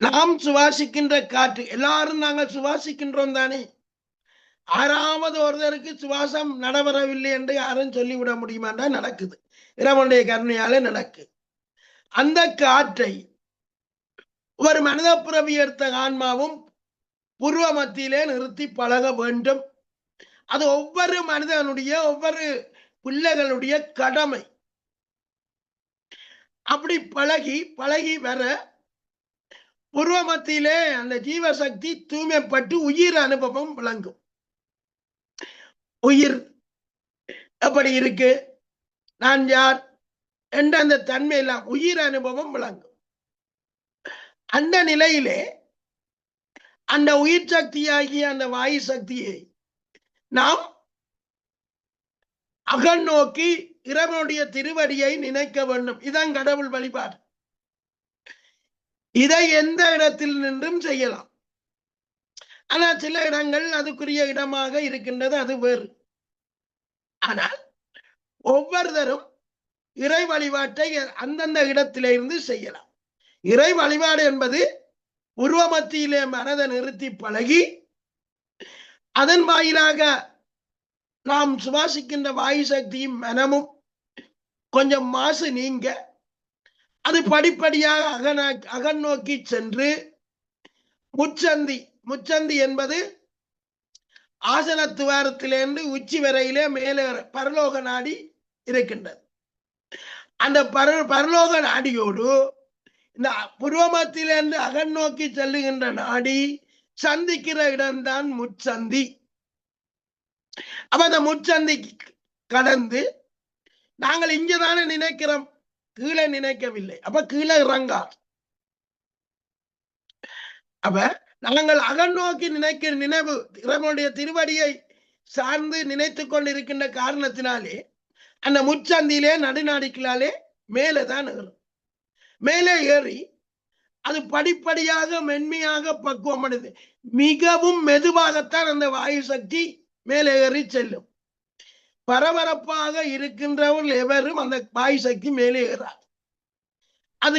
நாம் சுவாசிக்கின்ற காற்று எல்லாரும் நாங்கள் சுவாசிக்கின்றோம் தானே. ஆறாவது ஒருத்தருக்கு சுவாசம் நடைபெறவில்லை என்று யாரும் சொல்லிவிட முடியுமாண்டா நடக்குது. இறைவனுடைய கருணையால நடக்கு. அந்த காற்றை ஒரு மனித பிறவி எடுத்த ஆன்மாவும் பூர்வ மத்தியிலே நிறுத்தி பழக வேண்டும். அது ஒவ்வொரு மனிதனுடைய ஒவ்வொரு பிள்ளைகளுடைய கடமை. அப்படி பழகி பழகி வர பூர்வ மத்தியிலே அந்த ஜீவசக்தி தூய்மைப்பட்டு உயிர் அனுபவம் விளங்கும். உயிர் எப்படி இருக்கு, நான் யார் என்ற அந்த தன்மை எல்லாம் உயிர் அனுபவம் விளங்கும். அந்த நிலையிலே அந்த உயிர் சக்தியாகிய அந்த வாயு சக்தியை நாம் அகல் நோக்கி இறைவனுடைய திருவடியை நினைக்க வேண்டும். இதான் கடவுள் வழிபாடு. இதை எந்த இடத்தில் நின்றும் செய்யலாம். ஆனால் சில இடங்கள் அதுக்குரிய இடமாக இருக்கின்றது, அது வேறு. ஆனால் ஒவ்வொருத்தரும் இறை வழிபாட்டை அந்தந்த இடத்திலிருந்து செய்யலாம். இறை வழிபாடு என்பது உருவ மத்தியிலே மனதை நிறுத்தி பழகி அதன் வாயிலாக நாம் சுவாசிக்கின்ற வாயு சக்தியும் மனமும் கொஞ்சம் மாசு நீங்க அது படிப்படியாக அகன் நோக்கி சென்று முச்சந்தி, முச்சந்தி என்பது ஆசனத்துவாரத்திலிருந்து உச்சி வரையிலே மேலே பரலோக நாடி இருக்கின்றது. அந்த பரலோக நாடியோடு இந்த புருவமத்திலிருந்து அகன் நோக்கி செல்லுகின்ற நாடி சந்திக்கிற இடம்தான் முச்சந்தி. அப்ப அந்த முச்சந்தி கடந்து நாங்கள் இங்கதானே நினைக்கிறோம், கீழே நினைக்கவில்லை. அப்ப கீழே இறங்கார். அப்ப நாங்கள் அகன் நோக்கி நினைக்கிற நினைவு இறைவனுடைய திருவடியை சார்ந்து நினைத்து கொண்டிருக்கின்ற காரணத்தினாலே அந்த முச்சந்தியிலே நடுநாடிக்கலாலே மேலேதான் ஏறும். மேலே ஏறி அது படிப்படியாக மென்மையாக பக்குவம் அடைது. மிகவும் மெதுவாகத்தான் அந்த வாயு சக்தி மேலே ஏறி செல்லும். பரபரப்பாக இருக்கின்றவர்கள் எவரும் அந்த வாயு சக்தி மேலே ஏறாது. அது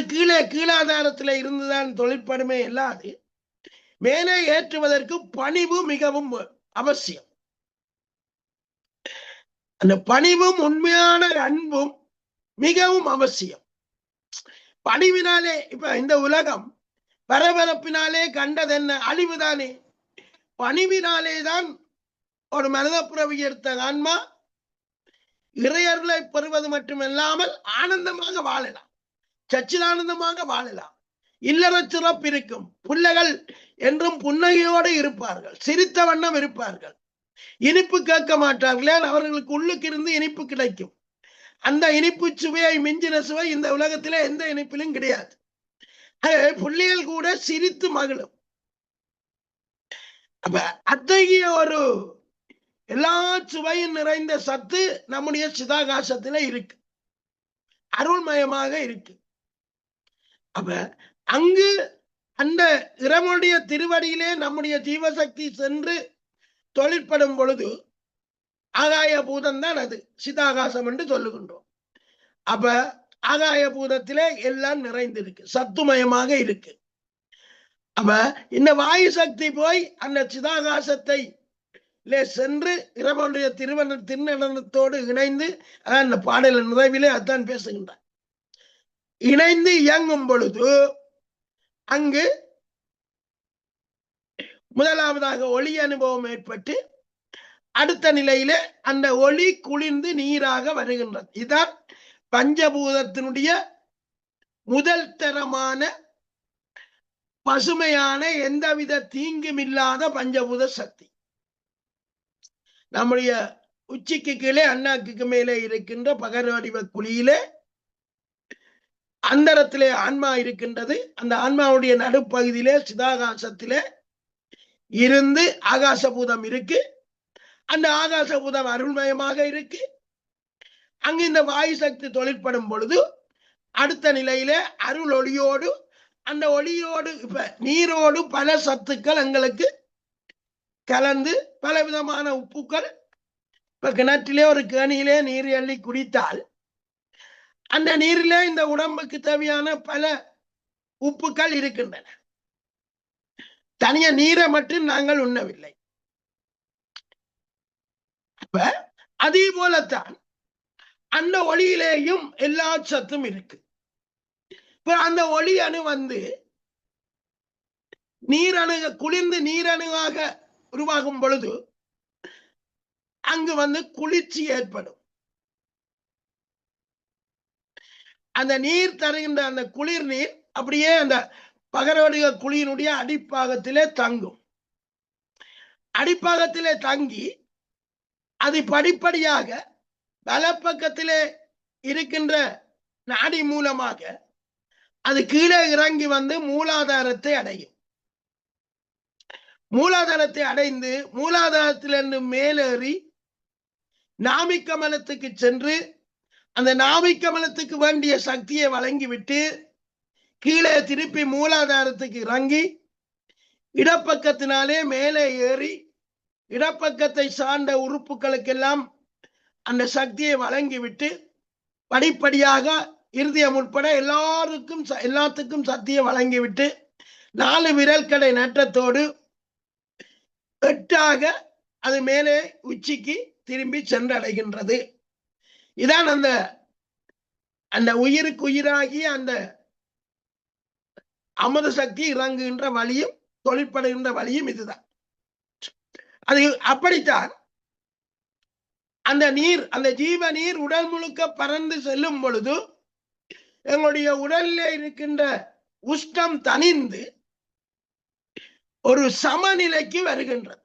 கீழாதாரத்தில் இருந்துதான் தொழிற்படுமே இல்லாது மேலே ஏற்றுவதற்கு பணிவு மிகவும் அவசியம். அந்த பணிவும் உண்மையான அன்பும் மிகவும் அவசியம். பணிவினாலே இப்ப இந்த உலகம் பரபரப்பினாலே கண்டது என்ன? அழிவுதானே. பணிவினாலே தான் ஒரு மனித பிறவி எடுத்த ஆன்மா இறையர்களை பெறுவது மட்டுமல்லாமல் ஆனந்தமாக வாழலாம், சச்சிதானந்தமாக வாழலாம். இல்லற சிறப்பு இருக்கும். பிள்ளைகள் என்றும் புன்னகையோடு இருப்பார்கள், சிரித்த வண்ணம் இருப்பார்கள், இனிப்பு கேட்க மாட்டார்கள். அவர்களுக்கு உள்ளுக்கு இருந்து இனிப்பு கிடைக்கும். அந்த இனிப்பு சுவையை மிஞ்சின சுவை இந்த உலகத்திலே எந்த இனிப்பிலும் கிடையாது. பிள்ளைகள் கூட சிரித்து மகிழும். அப்ப அத்தகைய ஒரு எல்லா சுவையும் நிறைந்த சத்து நம்முடைய சிதாகாசத்துல இருக்கு, அருள்மயமாக இருக்கு. அப்ப அங்கு அந்த இறைவனுடைய திருவடியிலே நம்முடைய ஜீவசக்தி சென்று தொழிற்படும் பொழுது ஆகாய பூதம் தான் அது சிதாகாசம் என்று சொல்லுகின்றோம். அப்ப ஆகாய பூதத்திலே எல்லாம் நிறைந்திருக்கு, சத்துமயமாக இருக்கு. அப்ப இந்த வாயு சக்தி போய் அந்த சிதாகாசத்தை சென்று இறைவனுடைய திருநடனத்தோடு இணைந்து அந்த பாடல நிறைவிலே அதான் பேசுகின்றார். இணைந்து இயங்கும் பொழுது அங்கு முதலாவதாக ஒளி அனுபவம் ஏற்பட்டு அடுத்த நிலையில அந்த ஒளி குளிர்ந்து நீராக வருகின்றது. இதுதான் பஞ்சபூதத்தினுடைய முதல் தரமான பசுமையான எந்தவித தீங்கும் இல்லாத பஞ்சபூத சக்தி. நம்முடைய உச்சிக்கு கீழே அண்ணாக்கு மேலே இருக்கின்ற பகரவடிவ குழியிலே அந்தரத்திலே ஆன்மா இருக்கின்றது. அந்த ஆன்மாவுடைய நடுப்பகுதியிலே சிதாகாசத்திலே இருந்து ஆகாசபூதம் இருக்கு. அந்த ஆகாசபூதம் அருள்மயமாக இருக்கு. அங்கு இந்த வாயு சக்தி தொழிற்படும் பொழுது அடுத்த நிலையில அருள் ஒளியோடு அந்த ஒளியோடு இப்ப நீரோடு பல சத்துக்கள் எங்களுக்கு கலந்து பல விதமான உப்புக்கள். இப்ப கிணற்றிலே ஒரு கேணியிலே நீர் அள்ளி குடித்தால் அந்த நீரிலே இந்த உடம்புக்கு தேவையான பல உப்புக்கள் இருக்கின்றன. தனிய நீரை மட்டும் நாங்கள் உண்ணவில்லை. அப்ப அதே போலத்தான் அந்த ஒளியிலேயும் எல்லா சத்தும் இருக்கு. இப்ப அந்த ஒளி அணு நீரணு குளிர்ந்து நீரணுவாக உருவாகும் பொழுது அங்கு குளிர்ச்சி ஏற்படும். அந்த நீர் தருகின்ற அந்த குளிர் நீர் அப்படியே அந்த பகரவடிக குழியினுடைய அடிப்பாகத்திலே தங்கும். அடிப்பாகத்திலே தங்கி அது படிப்படியாக வலப்பக்கத்திலே இருக்கின்ற நாடி மூலமாக அது கீழே இறங்கி மூலாதாரத்தை அடையும். மூலாதாரத்தை அடைந்து மூலாதாரத்திலிருந்து மேலேறி நாபிக்கமலத்துக்கு சென்று அந்த நாபிக்கமலத்துக்கு வேண்டிய சக்தியை வழங்கிவிட்டு கீழே திருப்பி மூலாதாரத்துக்கு இறங்கி இடப்பக்கத்தினாலே மேலே ஏறி இடப்பக்கத்தை சார்ந்த உறுப்புகளுக்கெல்லாம் அந்த சக்தியை வழங்கிவிட்டு படிப்படியாக இருதயம் உட்பட எல்லாத்துக்கும் சக்தியை வழங்கிவிட்டு 4 விரல் கடை நட்டத்தோடு 8ஆக அது மேலே உச்சிக்கு திரும்பி சென்றடைகின்றது. இதான் அந்த உயிருக்கு உயிராகி அந்த அமுத சக்தி இறங்குகின்ற வழியும் தொழிற்படுகின்ற வழியும் இதுதான். அது அப்படித்தான் அந்த நீர், அந்த ஜீவ நீர் உடல் முழுக்க பறந்து செல்லும் பொழுது எங்களுடைய உடலில் இருக்கின்ற உஷ்டம் தணிந்து ஒரு சமநிலைக்கு வருகின்றது.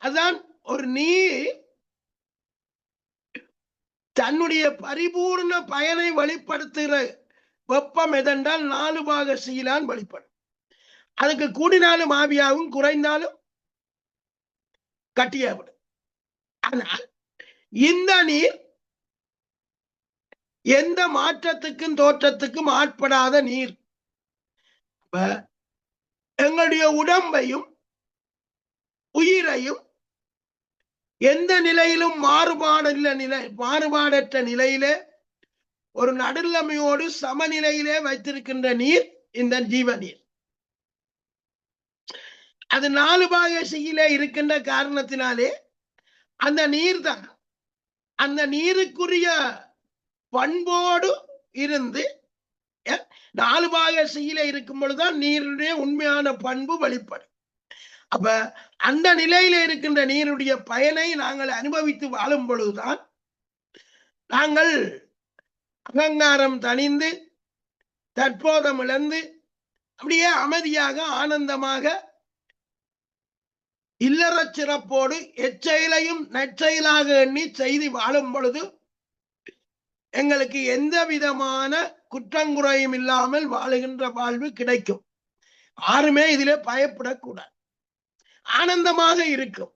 அதான் ஒரு நீர் தன்னுடைய பரிபூர்ண பயனை வெளிப்படுத்துகிற வெப்பம் எதென்றால் 4 பாக சீலான் வெளிப்படும். அதுக்கு கூடினாலும் ஆவியாகும், குறைந்தாலும் கட்டியாவிடும். ஆனால் இந்த நீர் எந்த மாற்றத்துக்கும் தோற்றத்துக்கும் ஆட்படாத நீர். எங்களுடைய உடம்பையும் உயிரையும் எந்த நிலையிலும் மாறுபாடற்ற நிலையிலே ஒரு நடுநிலைமையோடு சமநிலையிலே வைத்திருக்கின்ற நீர் இந்த ஜீவ நீர். அது 4 பாக சீலே இருக்கின்ற காரணத்தினாலே அந்த நீர் தான் அந்த நீருக்குரிய பண்போடு இருந்து 4 பாக சீலே இருக்கும் பொழுதுதான் நீருடைய உண்மையான பண்பு வெளிப்படும். அப்ப அந்த நிலையில இருக்கின்ற நீருடைய பயனை நாங்கள் அனுபவித்து வாழும் பொழுதுதான் நாங்கள் அகங்காரம் தணிந்து தற்போதம் இழந்து அப்படியே அமைதியாக ஆனந்தமாக இல்லற சிறப்போடு எச்செயலையும் நற்செயலாக எண்ணி செய்து வாழும் பொழுது எங்களுக்கு எந்த விதமான குற்றங்குறையும் இல்லாமல் வாழுகின்ற வாழ்வு கிடைக்கும். யாருமே இதிலே பயப்படக்கூடாது, ஆனந்தமாக இருக்கும்.